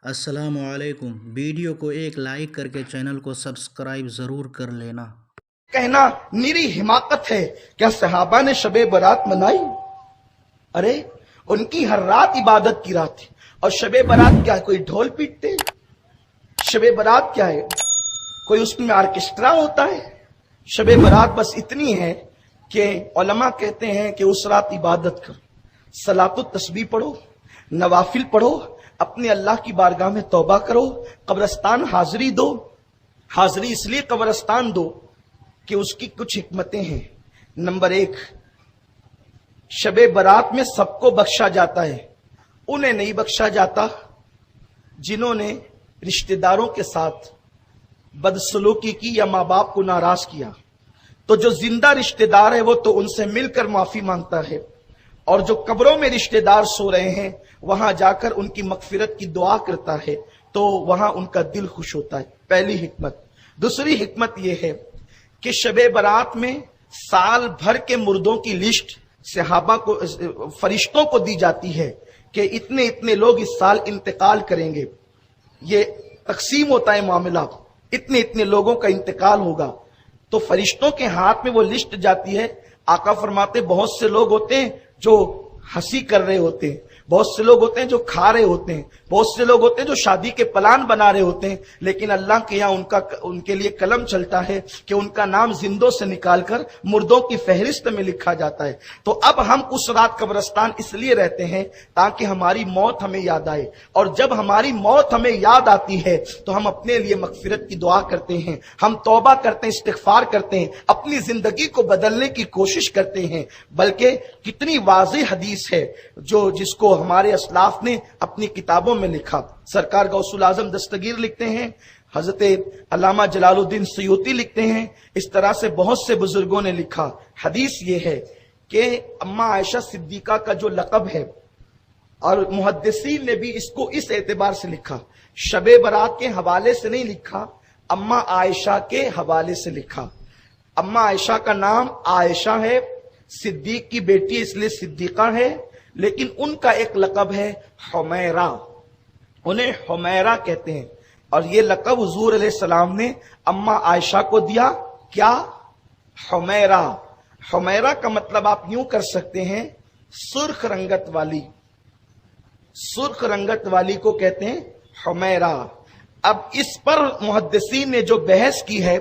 अस्सलाम वालेकुम। वीडियो को एक लाइक करके चैनल को सब्सक्राइब जरूर कर लेना। कहना निरी हिमाकत है। क्या सहाबा ने शबे बारात मनाई? अरे उनकी हर रात इबादत की रात थी। और शबे बारात क्या है? कोई ढोल पीटते? शबे बारात क्या है? कोई उसमें ऑर्केस्ट्रा होता है? शबे बारात बस इतनी है कि उलमा कहते हैं कि उस रात इबादत करो, सलातुत तस्बीह पढ़ो, नवाफिल पढ़ो, अपने अल्लाह की बारगाह में तौबा करो, कब्रिस्तान हाजिरी दो। हाजिरी इसलिए कब्रिस्तान दो कि उसकी कुछ हिकमतें हैं। नंबर एक, शबे बारात में सबको बख्शा जाता है, उन्हें नहीं बख्शा जाता जिन्होंने रिश्तेदारों के साथ बदसलूकी की या माँ बाप को नाराज किया। तो जो जिंदा रिश्तेदार है वो तो उनसे मिलकर माफी मांगता है, और जो कब्रों में रिश्तेदार सो रहे हैं वहां जाकर उनकी मगफिरत की दुआ करता है, तो वहां उनका दिल खुश होता है। पहली हिकमत। दूसरी हिकमत यह है कि शबे बारात में साल भर के मुर्दों की लिस्ट सहाबा को, फरिश्तों को दी जाती है कि इतने इतने लोग इस साल इंतकाल करेंगे। ये तकसीम होता है मामला, इतने इतने लोगों का इंतकाल होगा, तो फरिश्तों के हाथ में वो लिस्ट जाती है। आका फरमाते बहुत से लोग होते हैं जो हंसी कर रहे होते हैं, बहुत से लोग होते हैं जो खा रहे होते हैं, बहुत से लोग होते हैं जो शादी के प्लान बना रहे होते हैं, लेकिन अल्लाह के यहाँ उनके लिए कलम चलता है कि उनका नाम जिंदों से निकालकर मुर्दों की फहरिस्त में लिखा जाता है। तो अब हम उस रात कब्रिस्तान इसलिए रहते हैं ताकि हमारी मौत हमें याद आए, और जब हमारी मौत हमें याद आती है तो हम अपने लिए मगफिरत की दुआ करते हैं, हम तौबा करते हैं, इस्तिगफार करते हैं, अपनी जिंदगी को बदलने की कोशिश करते हैं। बल्कि कितनी वाज़ेह हदीस है जो जिसको हमारे असलाफ ने अपनी किताबों में लिखा। सरकार गौसुल आजम दस्तगीर लिखते हैं, हजरत अल्लामा जलालुद्दीन सयूती लिखते हैं, इस तरह से बहुत से बुजुर्गों ने लिखा। हदीस ये है कि अम्मा आयशा सिद्दीका का जो लक़ब है, और मुहद्दिसीन ने भी इसको इस एतबार से लिखा, शबे बारात के हवाले से नहीं लिखा, अम्मा आयशा के हवाले से लिखा। अम्मा आयशा का नाम आयशा है, सिद्दीक की बेटी इसलिए सिद्दीका है, लेकिन उनका एक लक़ब है हुमैरा, उन्हें हुमैरा कहते हैं। और ये लक़ब हुजूर अलैहिस्सलाम ने अम्मा आयशा को दिया। क्या? हुमैरा। हुमैरा का मतलब आप यूं कर सकते हैं, सुर्ख रंगत वाली। सुर्ख रंगत वाली को कहते हैं हुमैरा। अब इस पर मुहद्दिसीन ने जो बहस की है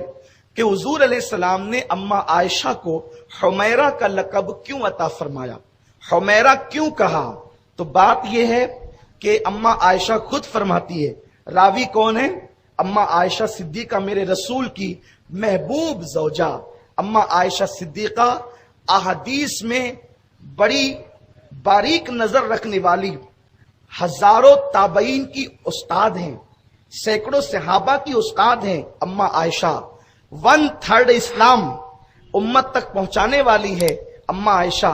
कि हुजूर अलैहिस्सलाम ने अम्मा आयशा को हुमैरा का लक़ब क्यों अता फरमाया, हुमैरा क्यों कहा, तो बात यह है कि अम्मा आयशा खुद फरमाती है। रावी कौन है? अम्मा आयशा सिद्दीका, मेरे रसूल की महबूब ज़ौजा। अम्मा आयशा सिद्दीका अहादीस में बड़ी बारीक नजर रखने वाली, हजारों ताबईन की उस्ताद हैं, सैकड़ों सहाबा की उस्ताद हैं। अम्मा आयशा 1/3 इस्लाम उम्मत तक पहुंचाने वाली है अम्मा आयशा।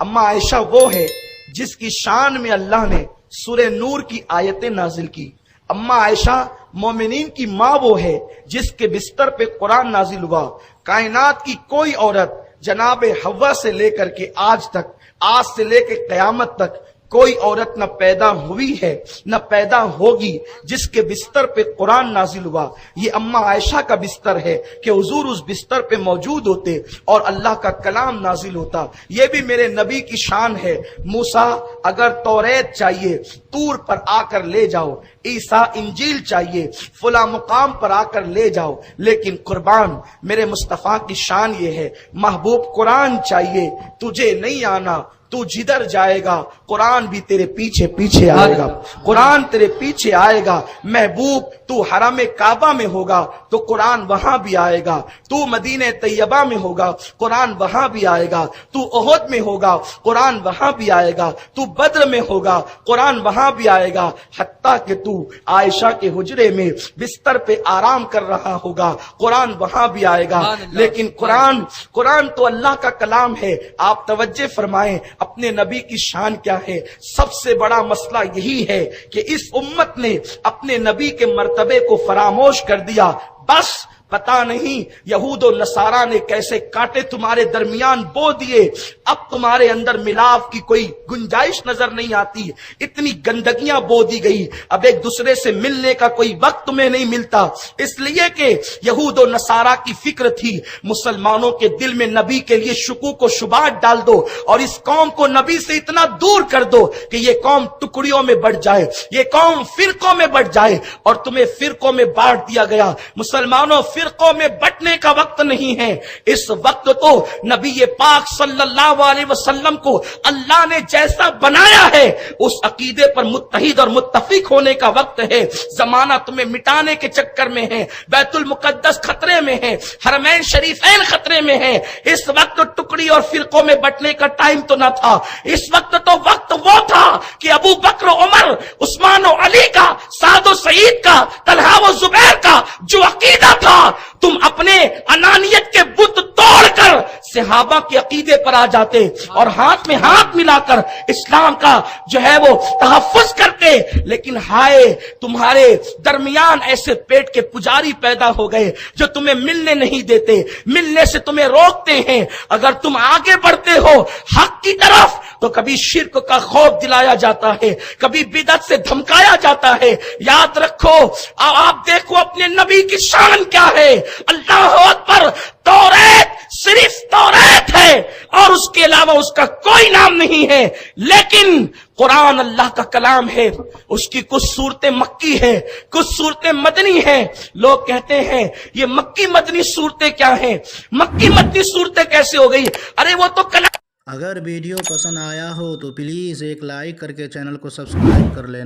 अम्मा आयशा वो है जिसकी शान में अल्लाह ने सूरह नूर की आयतें नाजिल की। अम्मा आयशा मोमिनीन की माँ वो है जिसके बिस्तर पे कुरान नाजिल हुआ। कायनात की कोई औरत जनाबे हव्वा से लेकर के आज तक, आज से लेकर कयामत तक कोई औरत न पैदा हुई है न पैदा होगी जिसके बिस्तर पे कुरान नाजिल हुआ। ये अम्मा आयशा का बिस्तर है कि हुजूर उस बिस्तर पे मौजूद होते और अल्लाह का कलाम नाजिल होता। ये भी मेरे नबी की शान है। मूसा अगर तौरेत चाहिए तूर पर आकर ले जाओ, ईसा इंजील चाहिए फुला मुकाम पर आकर ले जाओ, लेकिन कुर्बान मेरे मुस्तफा की शान ये है, महबूब कुरान चाहिए तुझे नहीं आना, तू जिधर जाएगा कुरान भी तेरे पीछे पीछे आएगा, कुरान तेरे पीछे आएगा। महबूब तू हरम काबा में होगा तो कुरान वहां भी आएगा, तू मदीने तैयबा में होगा कुरान वहां भी आएगा, तू ओहद में होगा कुरान वहां भी आएगा, तू बद्र में होगा कुरान वहां भी आएगा, हत्ता कि तू आयशा के हुजरे में बिस्तर पे आराम कर रहा होगा कुरान वहां भी आएगा। लेकिन कुरान तो अल्लाह का कलाम है। आप तवज्जो फरमाएं अपने नबी की शान क्या है। सबसे बड़ा मसला यही है कि इस उम्मत ने अपने नबी के मर्तबे को फरामोश कर दिया। बस पता नहीं यहूद और नसारा ने कैसे कांटे तुम्हारे दरमियान बो दिए, अब तुम्हारे अंदर मिलाप की कोई गुंजाइश नजर नहीं आती, इतनी गंदगियां बो दी गई, अब एक दूसरे से मिलने का कोई वक्त तुम्हें नहीं मिलता। इसलिए कि यहूद और नसारा की फिक्र थी मुसलमानों के दिल में नबी के लिए शुकूक और शुबात डाल दो और इस कौम को नबी से इतना दूर कर दो कि ये कौम टुकड़ियों में बढ़ जाए, ये कौम फिरकों में बढ़ जाए, और तुम्हें फिरकों में बांट दिया गया। मुसलमानों, फिरकों में बंटने का वक्त नहीं है, इस वक्त तो नबी पाक सल्लल्लाहु अलैहि वसल्लम को अल्लाह ने जैसा बनाया है उस अकीदे पर मुत्तहिद और मुत्तफिक होने का वक्त है। जमाना तुम्हें मिटाने के चक्कर में है, बैतुल मुकद्दस खतरे में है, हरमैन शरीफैन खतरे में है। इस वक्त टुकड़ी और फिरकों में बंटने का टाइम तो न था, इस वक्त तो वक्त वो था कि अबू बकर, उमर, उस्मान और अली का, साद और सईद का, तलहा और जुबैर का जो अकीदा था, तुम अपने अनानियत के बुत तोड़कर सहाबा के अकीदे पर आ जाते और हाथ में हाथ मिलाकर इस्लाम का जो है वो तहफ्फुज करते। लेकिन हाय, तुम्हारे दरमियान ऐसे पेट के पुजारी पैदा हो गए जो तुम्हें मिलने नहीं देते, मिलने से तुम्हें रोकते हैं। अगर तुम आगे बढ़ते हो हक की तरफ तो कभी शिर्क का खौफ दिलाया जाता है, कभी बिदअत से धमकाया जाता है। याद रखो, आप देखो अपने नबी की शान क्या है। अल्लाह अकबर, तौरात सिर्फ तौरात है और उसके अलावा उसका कोई नाम नहीं है, लेकिन कुरान अल्लाह का कलाम है। उसकी कुछ सूरतें मक्की है, कुछ सूरतें मदनी है। लोग कहते हैं ये मक्की मदनी सूरतें क्या हैं, मक्की मदनी सूरतें कैसे हो गई? अरे वो तो कलाम। अगर वीडियो पसंद आया हो तो प्लीज़ एक लाइक करके चैनल को सब्सक्राइब कर लेना।